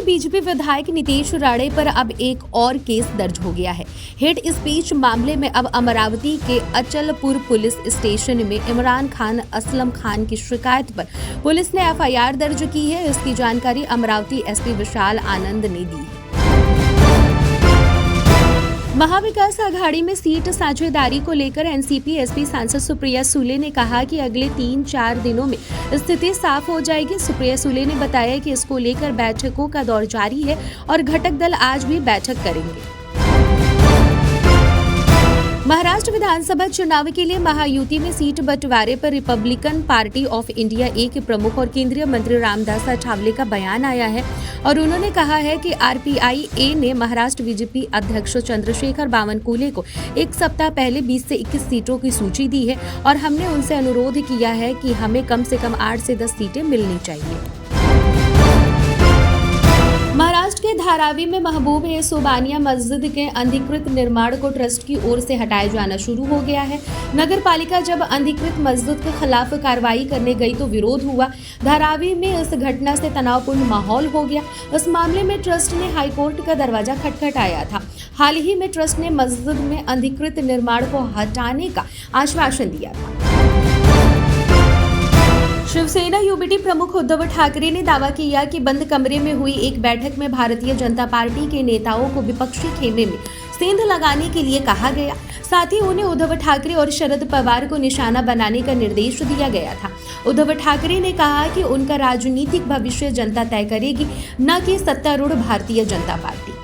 BJP विधायक नीतीश राणे पर अब एक और केस दर्ज हो गया है। हेट स्पीच मामले में अब अमरावती के अचलपुर पुलिस स्टेशन में इमरान खान असलम खान की शिकायत पर पुलिस ने एफआईआर दर्ज की है। इसकी जानकारी अमरावती एसपी विशाल आनंद ने दी है। महाविकास आघाड़ी में सीट साझेदारी को लेकर एनसीपी एसपी सांसद सुप्रिया सुले ने कहा कि अगले 3-4 दिनों में स्थिति साफ हो जाएगी। सुप्रिया सुले ने बताया कि इसको लेकर बैठकों का दौर जारी है और घटक दल आज भी बैठक करेंगे। महाराष्ट्र विधानसभा चुनाव के लिए महायुति में सीट बंटवारे पर रिपब्लिकन पार्टी ऑफ इंडिया ए के प्रमुख और केंद्रीय मंत्री रामदास अठावले का बयान आया है और उन्होंने कहा है कि आरपीआई ने महाराष्ट्र बीजेपी अध्यक्ष चंद्रशेखर बावनकुले को एक सप्ताह पहले 20 से 21 सीटों की सूची दी है और हमने उनसे अनुरोध किया है कि हमें कम से कम 8 से 10 सीटें मिलनी चाहिए। महाराष्ट्र के धारावी में महबूब ए सोबानिया मस्जिद के अनधिकृत निर्माण को ट्रस्ट की ओर से हटाया जाना शुरू हो गया है। नगर पालिका जब अनधिकृत मस्जिद के खिलाफ कार्रवाई करने गई तो विरोध हुआ। धारावी में इस घटना से तनावपूर्ण माहौल हो गया। इस मामले में ट्रस्ट ने हाईकोर्ट का दरवाजा खटखटाया था। हाल ही में ट्रस्ट ने मस्जिद में अनधिकृत निर्माण को हटाने का आश्वासन दिया था। शिवसेना यूबीटी प्रमुख उद्धव ठाकरे ने दावा किया कि बंद कमरे में हुई एक बैठक में भारतीय जनता पार्टी के नेताओं को विपक्षी खेमे में सेंध लगाने के लिए कहा गया। साथ ही उन्हें उद्धव ठाकरे और शरद पवार को निशाना बनाने का निर्देश दिया गया था। उद्धव ठाकरे ने कहा कि उनका राजनीतिक भविष्य जनता तय करेगी, न कि सत्तारूढ़ भारतीय जनता पार्टी।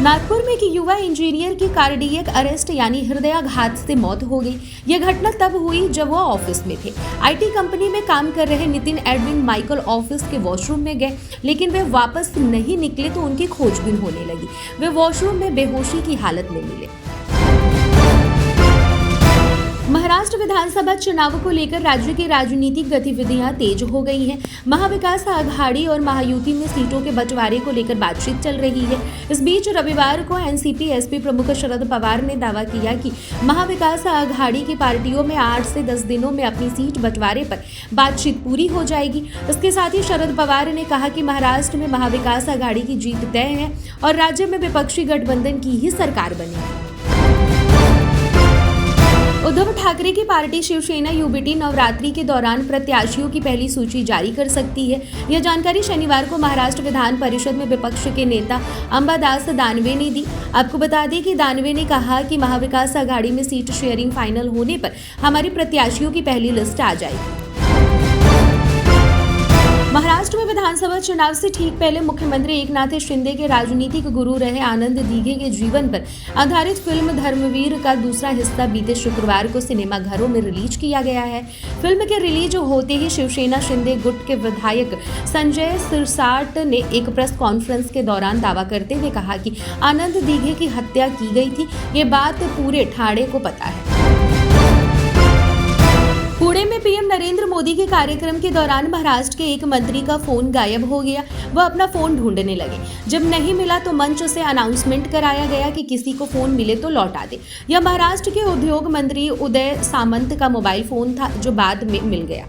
नागपुर में एक युवा इंजीनियर की कार्डियक अरेस्ट यानी हृदयाघात से मौत हो गई। यह घटना तब हुई जब वह ऑफिस में थे। आईटी कंपनी में काम कर रहे नितिन एडविन माइकल ऑफिस के वॉशरूम में गए, लेकिन वे वापस नहीं निकले तो उनकी खोजबीन होने लगी। वे वॉशरूम में बेहोशी की हालत में मिले। महाराष्ट्र विधानसभा चुनाव को लेकर राज्य की राजनीतिक गतिविधियां तेज हो गई हैं। महाविकास आघाड़ी और महायुति में सीटों के बंटवारे को लेकर बातचीत चल रही है। इस बीच रविवार को एनसीपी एसपी प्रमुख शरद पवार ने दावा किया कि महाविकास आघाड़ी की पार्टियों में 8 से 10 दिनों में अपनी सीट बंटवारे पर बातचीत पूरी हो जाएगी। इसके साथ ही शरद पवार ने कहा कि महाराष्ट्र में महाविकास आघाड़ी की जीत तय है और राज्य में विपक्षी गठबंधन की ही सरकार बनेगी। उद्धव ठाकरे की पार्टी शिवसेना यूबीटी नवरात्रि के दौरान प्रत्याशियों की पहली सूची जारी कर सकती है। यह जानकारी शनिवार को महाराष्ट्र विधान परिषद में विपक्ष के नेता अंबादास दानवे ने दी। आपको बता दें कि दानवे ने कहा कि महाविकास आघाड़ी में सीट शेयरिंग फाइनल होने पर हमारी प्रत्याशियों की पहली लिस्ट आ जाएगी। महाराष्ट्र में विधानसभा चुनाव से ठीक पहले मुख्यमंत्री एकनाथ शिंदे के राजनीतिक गुरु रहे आनंद दीघे के जीवन पर आधारित फिल्म धर्मवीर का दूसरा हिस्सा बीते शुक्रवार को सिनेमाघरों में रिलीज किया गया है। फिल्म के रिलीज होते ही शिवसेना शिंदे गुट के विधायक संजय सिरसाट ने एक प्रेस कॉन्फ्रेंस के दौरान दावा करते हुए कहा कि आनंद दीघे की हत्या की गई थी। ये बात पूरे ठाणे को पता है। पुणे में पीएम नरेंद्र मोदी के कार्यक्रम के दौरान महाराष्ट्र के एक मंत्री का फोन गायब हो गया। वह अपना फोन ढूंढने लगे। जब नहीं मिला तो मंच से अनाउंसमेंट कराया गया कि किसी को फोन मिले तो लौटा दे। यह महाराष्ट्र के उद्योग मंत्री उदय सामंत का मोबाइल फोन था जो बाद में मिल गया।